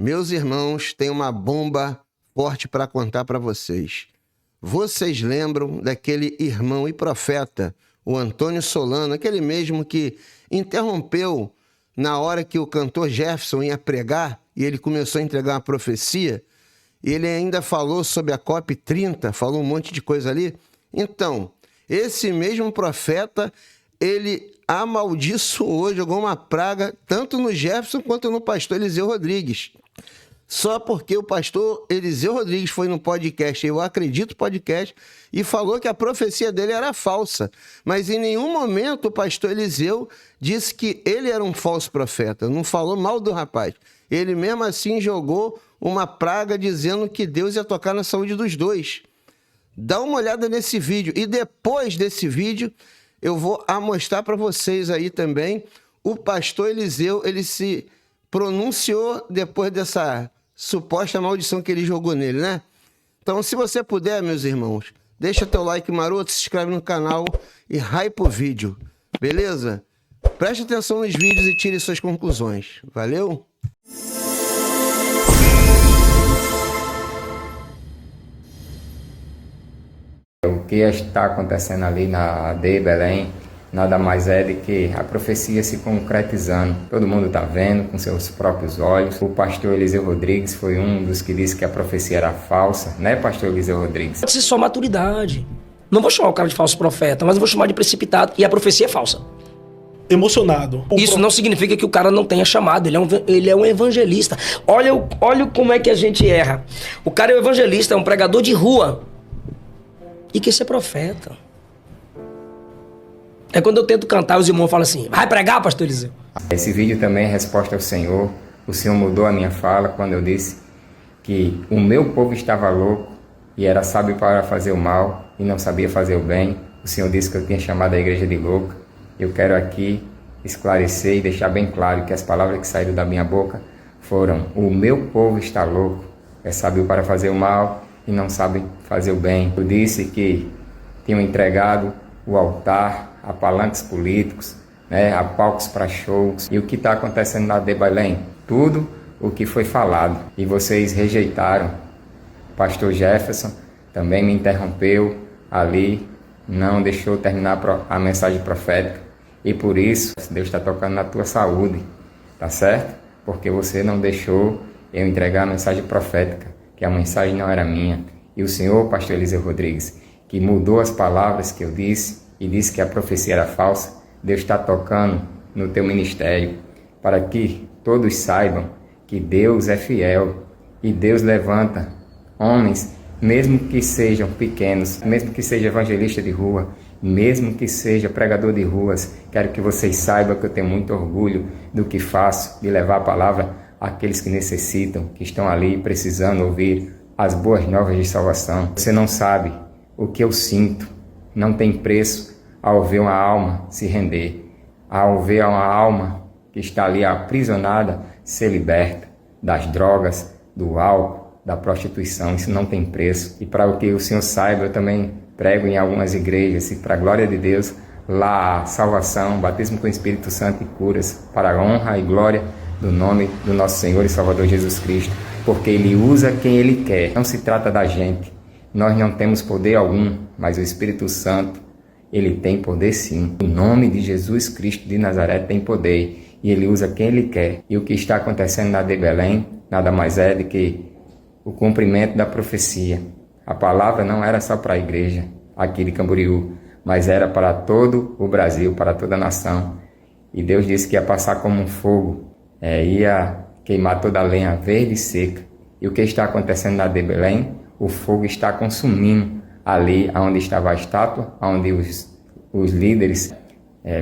Meus irmãos, tem uma bomba forte para contar para vocês. Vocês lembram daquele irmão e profeta, o Antônio Solano, aquele mesmo que interrompeu na hora que o cantor Jefferson ia pregar e ele começou a entregar uma profecia? Ele ainda falou sobre a COP30, falou um monte de coisa ali. Então, esse mesmo profeta, ele amaldiçoou, jogou uma praga tanto no Jefferson quanto no pastor Eliseu Rodrigues. Só porque o pastor Eliseu Rodrigues foi no podcast, Eu Acredito Podcast, e falou que a profecia dele era falsa. Mas em nenhum momento o pastor Eliseu disse que ele era um falso profeta. Não falou mal do rapaz. Ele mesmo assim jogou uma praga dizendo que Deus ia tocar na saúde dos dois. Dá uma olhada nesse vídeo. E depois desse vídeo, eu vou mostrar para vocês aí também. O pastor Eliseu, ele se pronunciou depois dessa suposta maldição que ele jogou nele, né? Então, se você puder, meus irmãos, deixa teu like maroto, se inscreve no canal e hype o vídeo, beleza? Preste atenção nos vídeos e tire suas conclusões. Valeu? O que está acontecendo ali na AD Belém nada mais é de que a profecia se concretizando. Todo mundo está vendo com seus próprios olhos. O pastor Eliseu Rodrigues foi um dos que disse que a profecia era falsa, né, pastor Eliseu Rodrigues? Pode ser só maturidade. Não vou chamar o cara de falso profeta, mas eu vou chamar de precipitado. E a profecia é falsa. Emocionado. Isso não significa que o cara não tenha chamado. Ele é um evangelista. Olha como é que a gente erra. O cara é um evangelista, é um pregador de rua. E quer ser profeta. É quando eu tento cantar, os irmãos falam assim: vai pregar, pastor Eliseu? Esse vídeo também é resposta ao Senhor. O Senhor mudou a minha fala quando eu disse que o meu povo estava louco e era sábio para fazer o mal e não sabia fazer o bem. O Senhor disse que eu tinha chamado a igreja de louca. Eu quero aqui esclarecer e deixar bem claro que as palavras que saíram da minha boca foram: o meu povo está louco, é sábio para fazer o mal e não sabe fazer o bem. Eu disse que tinham entregado o altar a palanques políticos, né, a palcos para shows. E o que está acontecendo na AD Belém? Tudo o que foi falado. E vocês rejeitaram. Pastor Jefferson também me interrompeu ali, não deixou terminar a mensagem profética. E por isso, Deus está tocando na tua saúde, tá certo? Porque você não deixou eu entregar a mensagem profética, que a mensagem não era minha. E o Senhor, pastor Eliseu Rodrigues, que mudou as palavras que eu disse e disse que a profecia era falsa, Deus está tocando no teu ministério para que todos saibam que Deus é fiel e Deus levanta homens, mesmo que sejam pequenos, mesmo que seja evangelista de rua, mesmo que seja pregador de ruas. Quero que vocês saibam que eu tenho muito orgulho do que faço, de levar a palavra àqueles que necessitam, que estão ali precisando ouvir as boas novas de salvação. Você não sabe o que eu sinto, não tem preço ao ver uma alma se render, ao ver uma alma que está ali aprisionada ser liberta das drogas, do álcool, da prostituição. Isso não tem preço. E para o que o Senhor saiba, eu também prego em algumas igrejas, e para a glória de Deus, lá a salvação, batismo com o Espírito Santo e curas, para a honra e glória do nome do nosso Senhor e Salvador Jesus Cristo, porque Ele usa quem Ele quer. Não se trata da gente. Nós não temos poder algum, mas o Espírito Santo, Ele tem poder sim. O nome de Jesus Cristo de Nazaré tem poder e Ele usa quem Ele quer. E o que está acontecendo na AD Belém nada mais é do que o cumprimento da profecia. A palavra não era só para a igreja aqui de Camboriú, mas era para todo o Brasil, para toda a nação. E Deus disse que ia passar como um fogo, ia queimar toda a lenha verde e seca. E o que está acontecendo na AD Belém? O fogo está consumindo ali onde estava a estátua, onde os líderes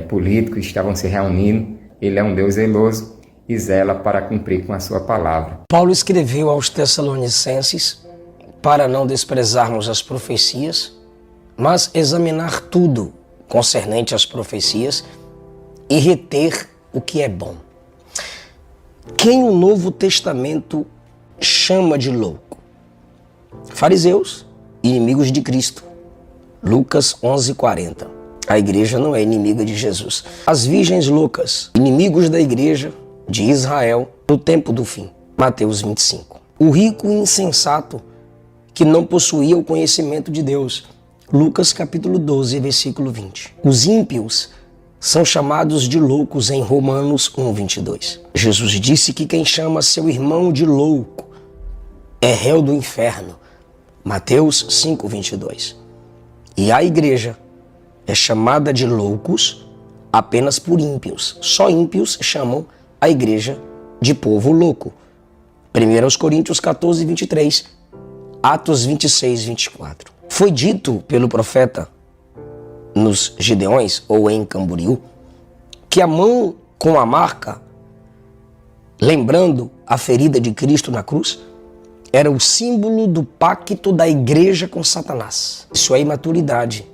políticos estavam se reunindo. Ele é um Deus zeloso e zela para cumprir com a sua palavra. Paulo escreveu aos Tessalonicenses para não desprezarmos as profecias, mas examinar tudo concernente às profecias e reter o que é bom. Quem o Novo Testamento chama de louco? Fariseus, inimigos de Cristo. Lucas 11:40. A igreja não é inimiga de Jesus. As virgens loucas, inimigos da igreja de Israel no tempo do fim. Mateus 25. O rico e insensato que não possuía o conhecimento de Deus. Lucas capítulo 12, versículo 20. Os ímpios são chamados de loucos em Romanos 1, 22. Jesus disse que quem chama seu irmão de louco é réu do inferno. Mateus 5, 22. E a igreja é chamada de loucos apenas por ímpios. Só ímpios chamam a igreja de povo louco. 1 Coríntios 14, 23. Atos 26, 24. Foi dito pelo profeta nos Gideões, ou em Camboriú, que a mão com a marca, lembrando a ferida de Cristo na cruz, era o símbolo do pacto da igreja com Satanás. Isso é imaturidade.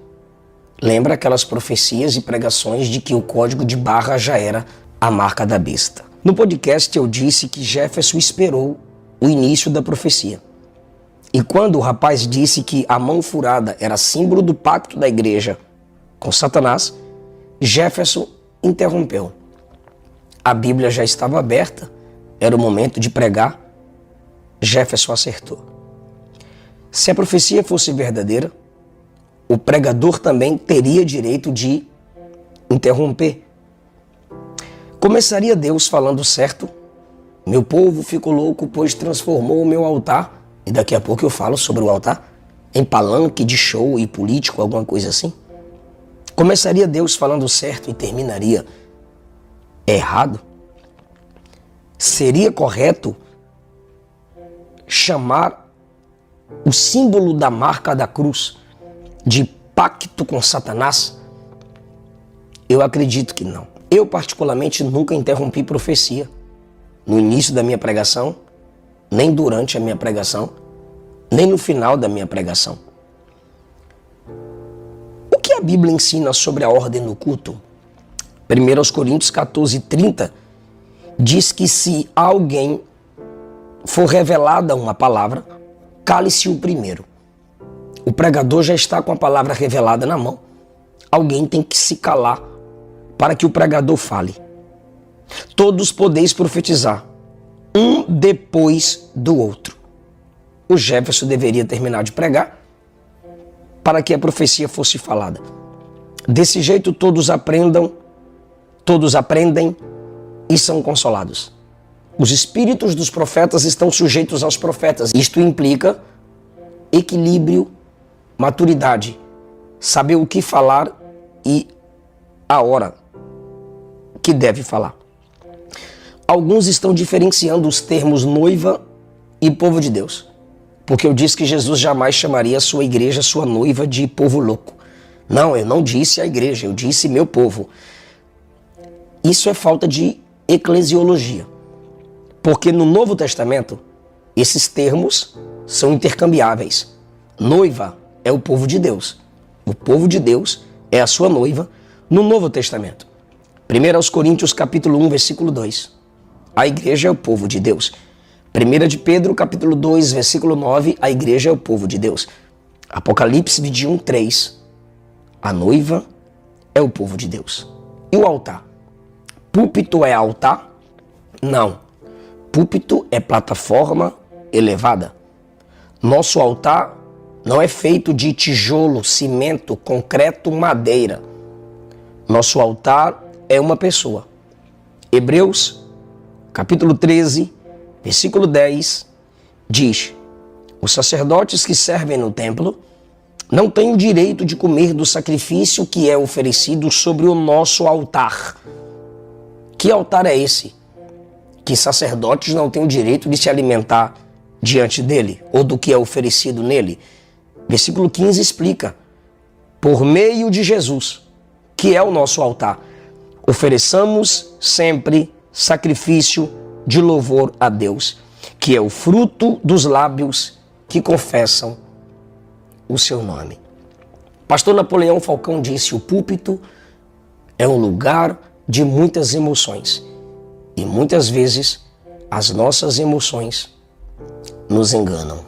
Lembra aquelas profecias e pregações de que o código de barra já era a marca da besta. No podcast eu disse que Jefferson esperou o início da profecia. E quando o rapaz disse que a mão furada era símbolo do pacto da igreja com Satanás, Jefferson interrompeu. A Bíblia já estava aberta, era o momento de pregar. Jefferson acertou. Se a profecia fosse verdadeira, o pregador também teria direito de interromper. Começaria Deus falando certo? Meu povo ficou louco, pois transformou o meu altar. E daqui a pouco eu falo sobre o altar em palanque de show e político, alguma coisa assim. Começaria Deus falando certo e terminaria errado? Seria correto chamar o símbolo da marca da cruz de pacto com Satanás? Eu acredito que não. Eu particularmente nunca interrompi profecia no início da minha pregação, nem durante a minha pregação, nem no final da minha pregação. O que a Bíblia ensina sobre a ordem no culto? 1 Coríntios 14, 30 diz que se a alguém for revelada uma palavra, cale-se o primeiro. O pregador já está com a palavra revelada na mão. Alguém tem que se calar para que o pregador fale. Todos podeis profetizar, um depois do outro. O Jefferson deveria terminar de pregar para que a profecia fosse falada. Desse jeito todos aprendem e são consolados. Os espíritos dos profetas estão sujeitos aos profetas. Isto implica equilíbrio, maturidade, saber o que falar e a hora que deve falar. Alguns estão diferenciando os termos noiva e povo de Deus, porque eu disse que Jesus jamais chamaria a sua igreja, sua noiva, de povo louco. Não, eu não disse a igreja, eu disse meu povo. Isso é falta de eclesiologia, porque no Novo Testamento esses termos são intercambiáveis. Noiva é o povo de Deus. O povo de Deus é a sua noiva no Novo Testamento. 1 Coríntios capítulo 1, versículo 2. A igreja é o povo de Deus. 1 de Pedro capítulo 2, versículo 9. A igreja é o povo de Deus. Apocalipse 21, 3. A noiva é o povo de Deus. E o altar? Púlpito é altar? Não. Púlpito é plataforma elevada. Nosso altar não é feito de tijolo, cimento, concreto, madeira. Nosso altar é uma pessoa. Hebreus, capítulo 13, versículo 10, diz: os sacerdotes que servem no templo não têm o direito de comer do sacrifício que é oferecido sobre o nosso altar. Que altar é esse? Que sacerdotes não têm o direito de se alimentar diante dele, ou do que é oferecido nele? Versículo 15 explica: por meio de Jesus, que é o nosso altar, ofereçamos sempre sacrifício de louvor a Deus, que é o fruto dos lábios que confessam o seu nome. Pastor Napoleão Falcão disse: o púlpito é um lugar de muitas emoções, e muitas vezes as nossas emoções nos enganam.